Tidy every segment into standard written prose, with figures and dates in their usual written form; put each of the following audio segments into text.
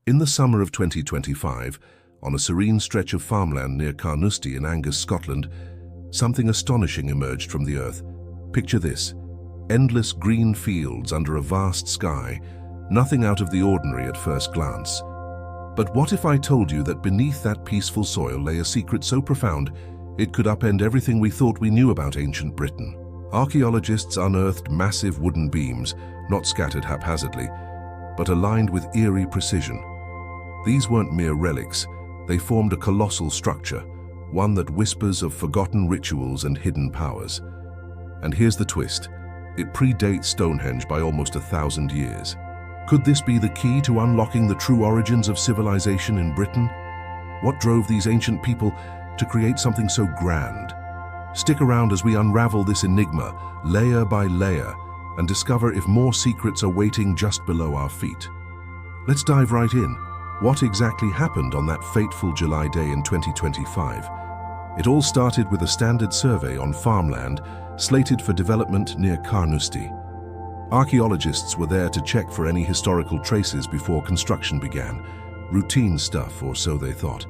In the summer of 2025, on a serene stretch of farmland near Carnoustie in Angus, Scotland, something astonishing emerged from the earth. Picture this: endless green fields under a vast sky, nothing out of the ordinary at first glance. But what if I told you that beneath that peaceful soil lay a secret so profound it could upend everything we thought we knew about ancient Britain? Archaeologists unearthed massive wooden beams, not scattered haphazardly, but aligned with eerie precision. These weren't mere relics, they formed a colossal structure, one that whispers of forgotten rituals and hidden powers. And here's the twist: it predates Stonehenge by almost 1,000 years. Could this be the key to unlocking the true origins of civilization in Britain? What drove these ancient people to create something so grand? Stick around as we unravel this enigma, layer by layer, and discover if more secrets are waiting just below our feet. Let's dive right in. What exactly happened on that fateful July day in 2025? It all started with a standard survey on farmland slated for development near Carnoustie. Archaeologists were there to check for any historical traces before construction began. Routine stuff, or so they thought.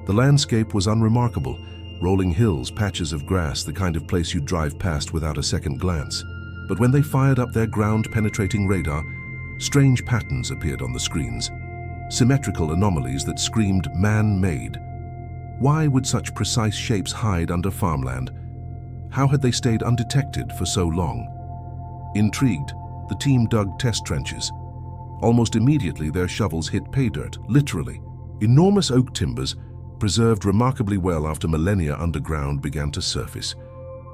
The landscape was unremarkable: rolling hills, patches of grass, the kind of place you'd drive past without a second glance. But when they fired up their ground-penetrating radar, strange patterns appeared on the screens. Symmetrical anomalies that screamed man-made. Why would such precise shapes hide under farmland? How had they stayed undetected for so long? Intrigued, the team dug test trenches. Almost immediately, their shovels hit pay dirt, literally. Enormous oak timbers, preserved remarkably well after millennia underground, began to surface.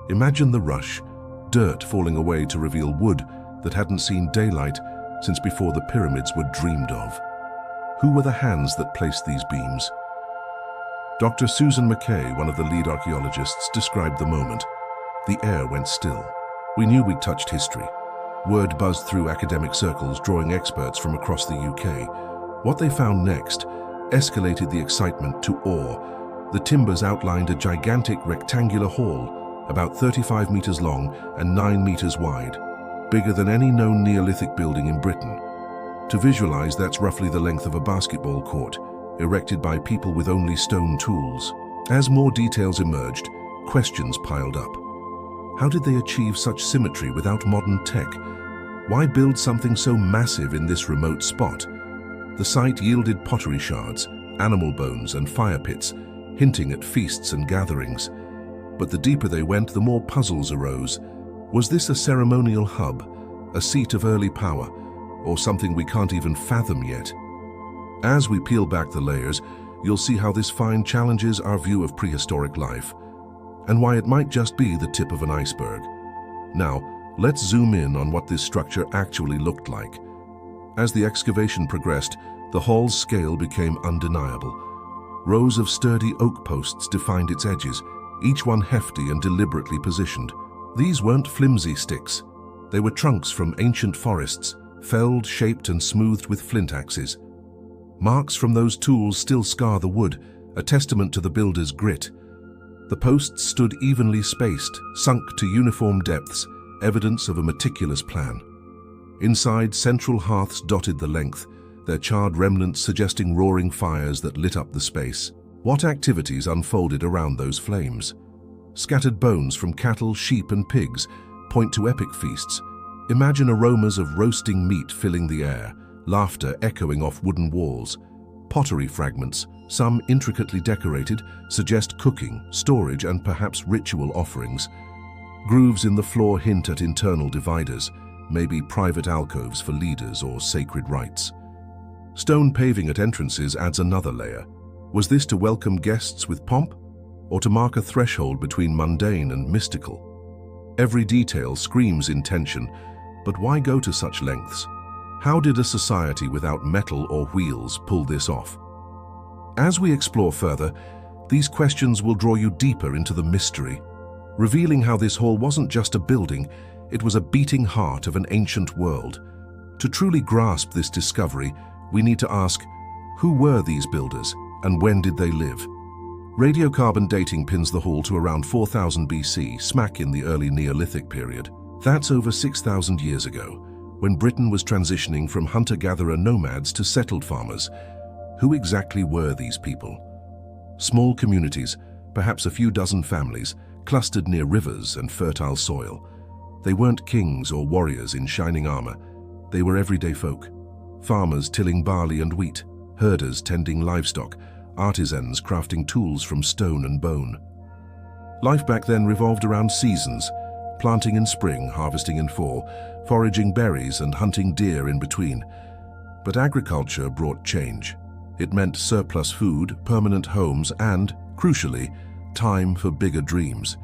Imagine the rush, dirt falling away to reveal wood that hadn't seen daylight since before the pyramids were dreamed of. Who were the hands that placed these beams? Dr. Susan McKay, one of the lead archaeologists, described the moment. The air went still. We knew we'd touched history. Word buzzed through academic circles, drawing experts from across the UK. What they found next escalated the excitement to awe. The timbers outlined a gigantic rectangular hall, about 35 meters long and 9 meters wide, bigger than any known Neolithic building in Britain. To visualize, that's roughly the length of a basketball court, erected by people with only stone tools. As more details emerged, questions piled up. How did they achieve such symmetry without modern tech? Why build something so massive in this remote spot? The site yielded pottery shards, animal bones, and fire pits, hinting at feasts and gatherings. But the deeper they went, the more puzzles arose. Was this a ceremonial hub, a seat of early power, or something we can't even fathom yet? As we peel back the layers, you'll see how this find challenges our view of prehistoric life, and why it might just be the tip of an iceberg. Now, let's zoom in on what this structure actually looked like. As the excavation progressed, the hall's scale became undeniable. Rows of sturdy oak posts defined its edges, each one hefty and deliberately positioned. These weren't flimsy sticks. They were trunks from ancient forests, felled, shaped, and smoothed with flint axes. Marks from those tools still scar the wood, a testament to the builder's grit. The posts stood evenly spaced, sunk to uniform depths, evidence of a meticulous plan. Inside, central hearths dotted the length, their charred remnants suggesting roaring fires that lit up the space. What activities unfolded around those flames? Scattered bones from cattle, sheep, and pigs point to epic feasts. Imagine aromas of roasting meat filling the air, laughter echoing off wooden walls. Pottery fragments, some intricately decorated, suggest cooking, storage, and perhaps ritual offerings. Grooves in the floor hint at internal dividers, maybe private alcoves for leaders or sacred rites. Stone paving at entrances adds another layer. Was this to welcome guests with pomp, or to mark a threshold between mundane and mystical? Every detail screams intention, but why go to such lengths? How did a society without metal or wheels pull this off? As we explore further, these questions will draw you deeper into the mystery, revealing how this hall wasn't just a building, it was a beating heart of an ancient world. To truly grasp this discovery, we need to ask, who were these builders and when did they live? Radiocarbon dating pins the hall to around 4000 BC, smack in the early Neolithic period. That's over 6,000 years ago, when Britain was transitioning from hunter-gatherer nomads to settled farmers. Who exactly were these people? Small communities, perhaps a few dozen families, clustered near rivers and fertile soil. They weren't kings or warriors in shining armor. They were everyday folk. Farmers tilling barley and wheat, herders tending livestock, artisans crafting tools from stone and bone. Life back then revolved around seasons, planting in spring, harvesting in fall, foraging berries and hunting deer in between. But agriculture brought change. It meant surplus food, permanent homes, and, crucially, time for bigger dreams.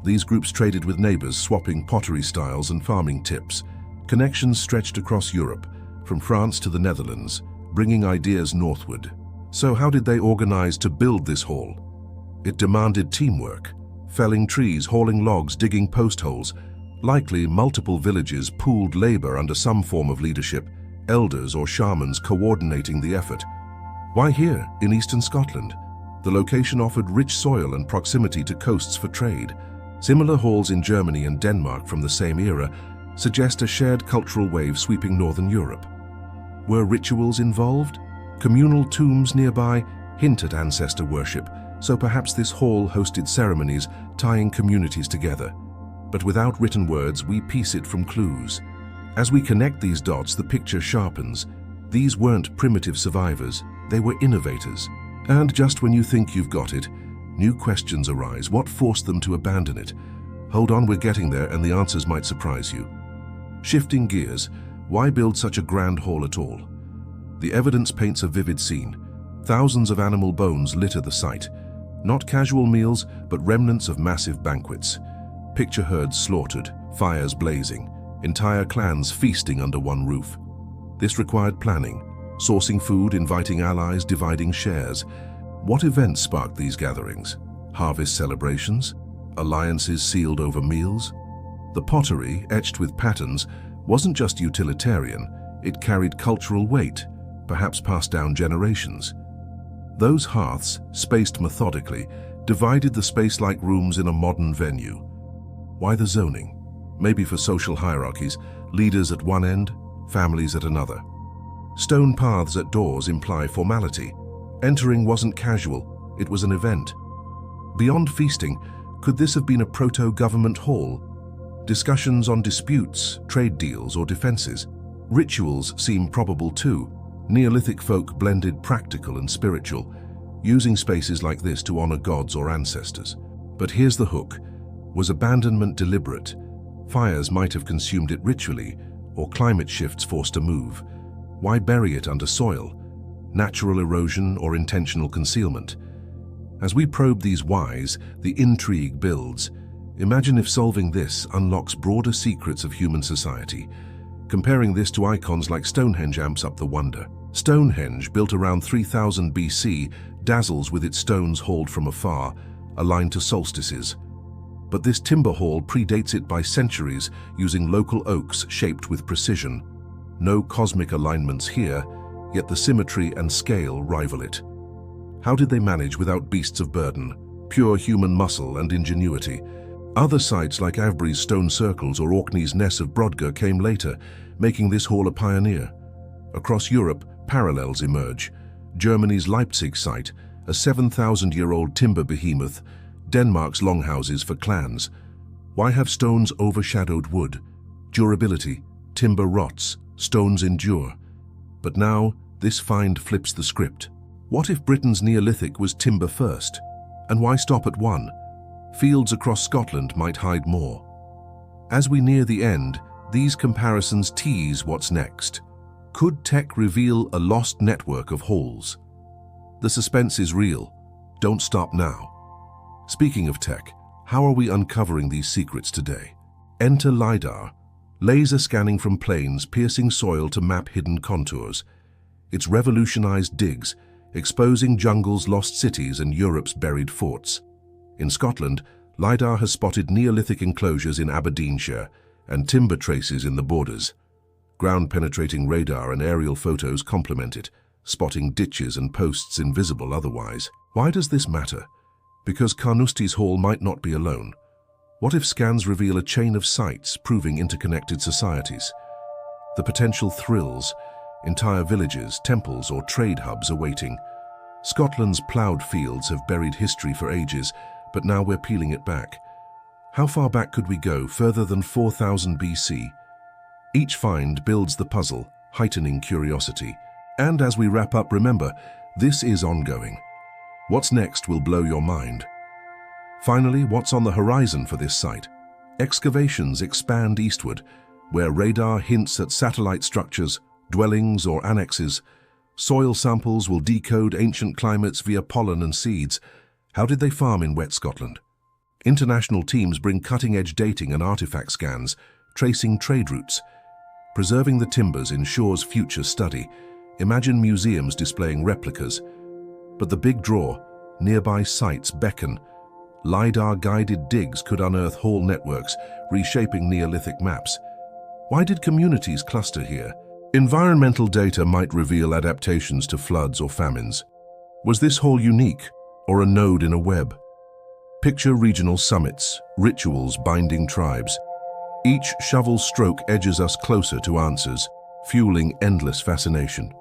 These groups traded with neighbors, swapping pottery styles and farming tips. Connections stretched across Europe, from France to the Netherlands, bringing ideas northward. So how did they organize to build this hall? It demanded teamwork, felling trees, hauling logs, digging post holes. Likely multiple villages pooled labor under some form of leadership, elders or shamans coordinating the effort. Why here, in eastern Scotland? The location offered rich soil and proximity to coasts for trade. Similar halls in Germany and Denmark from the same era suggest a shared cultural wave sweeping northern Europe. Were rituals involved? Communal tombs nearby hint at ancestor worship, so perhaps this hall hosted ceremonies tying communities together. But without written words, we piece it from clues. As we connect these dots, the picture sharpens. These weren't primitive survivors, they were innovators. And just when you think you've got it, new questions arise. What forced them to abandon it? Hold on, we're getting there, and the answers might surprise you. Shifting gears, why build such a grand hall at all? The evidence paints a vivid scene. Thousands of animal bones litter the site. Not casual meals, but remnants of massive banquets. Picture herds slaughtered, fires blazing, entire clans feasting under one roof. This required planning, sourcing food, inviting allies, dividing shares. What events sparked these gatherings? Harvest celebrations? Alliances sealed over meals? The pottery, etched with patterns, wasn't just utilitarian, it carried cultural weight, perhaps passed down generations. Those hearths, spaced methodically, divided the space like rooms in a modern venue. Why the zoning? Maybe for social hierarchies, leaders at one end, families at another. Stone paths at doors imply formality. Entering wasn't casual, it was an event. Beyond feasting, could this have been a proto-government hall? Discussions on disputes, trade deals, or defenses. Rituals seem probable too. Neolithic folk blended practical and spiritual, using spaces like this to honor gods or ancestors. But here's the hook. Was abandonment deliberate? Fires might have consumed it ritually, or climate shifts forced a move. Why bury it under soil? Natural erosion or intentional concealment? As we probe these whys, the intrigue builds. Imagine if solving this unlocks broader secrets of human society. Comparing this to icons like Stonehenge amps up the wonder. Stonehenge, built around 3000 BC, dazzles with its stones hauled from afar, aligned to solstices. But this timber hall predates it by centuries, using local oaks shaped with precision. No cosmic alignments here, yet the symmetry and scale rival it. How did they manage without beasts of burden, pure human muscle and ingenuity? Other sites like Avebury's stone circles or Orkney's Ness of Brodgar came later, making this hall a pioneer. Across Europe, parallels emerge. Germany's Leipzig site, a 7,000-year-old timber behemoth, Denmark's longhouses for clans. Why have stones overshadowed wood? Durability, timber rots, stones endure. But now, this find flips the script. What if Britain's Neolithic was timber first? And why stop at one? Fields across Scotland might hide more. As we near the end, these comparisons tease what's next. Could tech reveal a lost network of halls? The suspense is real. Don't stop now. Speaking of tech, how are we uncovering these secrets today? Enter LiDAR, laser scanning from planes, piercing soil to map hidden contours. It's revolutionized digs, exposing jungles, lost cities, and Europe's buried forts. In Scotland, LiDAR has spotted Neolithic enclosures in Aberdeenshire and timber traces in the borders. Ground-penetrating radar and aerial photos complement it, spotting ditches and posts invisible otherwise. Why does this matter? Because Carnoustie's hall might not be alone. What if scans reveal a chain of sites proving interconnected societies? The potential thrills. entire villages, temples, or trade hubs awaiting. Scotland's ploughed fields have buried history for ages, but now we're peeling it back. How far back could we go, further than 4000 BC? Each find builds the puzzle, heightening curiosity. And as we wrap up, remember, this is ongoing. What's next will blow your mind. Finally, what's on the horizon for this site? Excavations expand eastward, where radar hints at satellite structures, dwellings or annexes. Soil samples will decode ancient climates via pollen and seeds. How did they farm in wet Scotland? International teams bring cutting-edge dating and artifact scans, tracing trade routes. Preserving the timbers ensures future study. Imagine museums displaying replicas. But the big draw, nearby sites beckon. LiDAR-guided digs could unearth haul networks, reshaping Neolithic maps. Why did communities cluster here? Environmental data might reveal adaptations to floods or famines. Was this haul unique, or a node in a web? Picture regional summits, rituals binding tribes. Each shovel stroke edges us closer to answers, fueling endless fascination.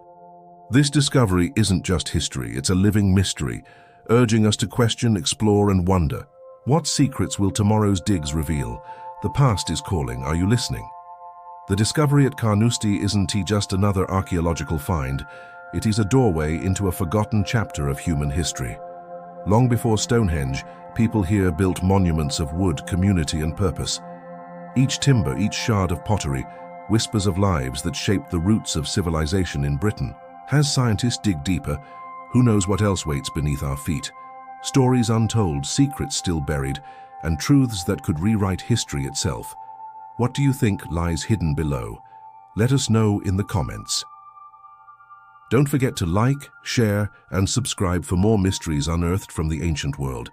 This discovery isn't just history, it's a living mystery, urging us to question, explore, and wonder. What secrets will tomorrow's digs reveal? The past is calling. Are you listening? The discovery at Carnoustie isn't just another archaeological find. It is a doorway into a forgotten chapter of human history. Long before Stonehenge, people here built monuments of wood, community, and purpose. Each timber, each shard of pottery, whispers of lives that shaped the roots of civilization in Britain. As scientists dig deeper, who knows what else waits beneath our feet? Stories untold, secrets still buried, and truths that could rewrite history itself. What do you think lies hidden below? Let us know in the comments. Don't forget to like, share, and subscribe for more mysteries unearthed from the ancient world.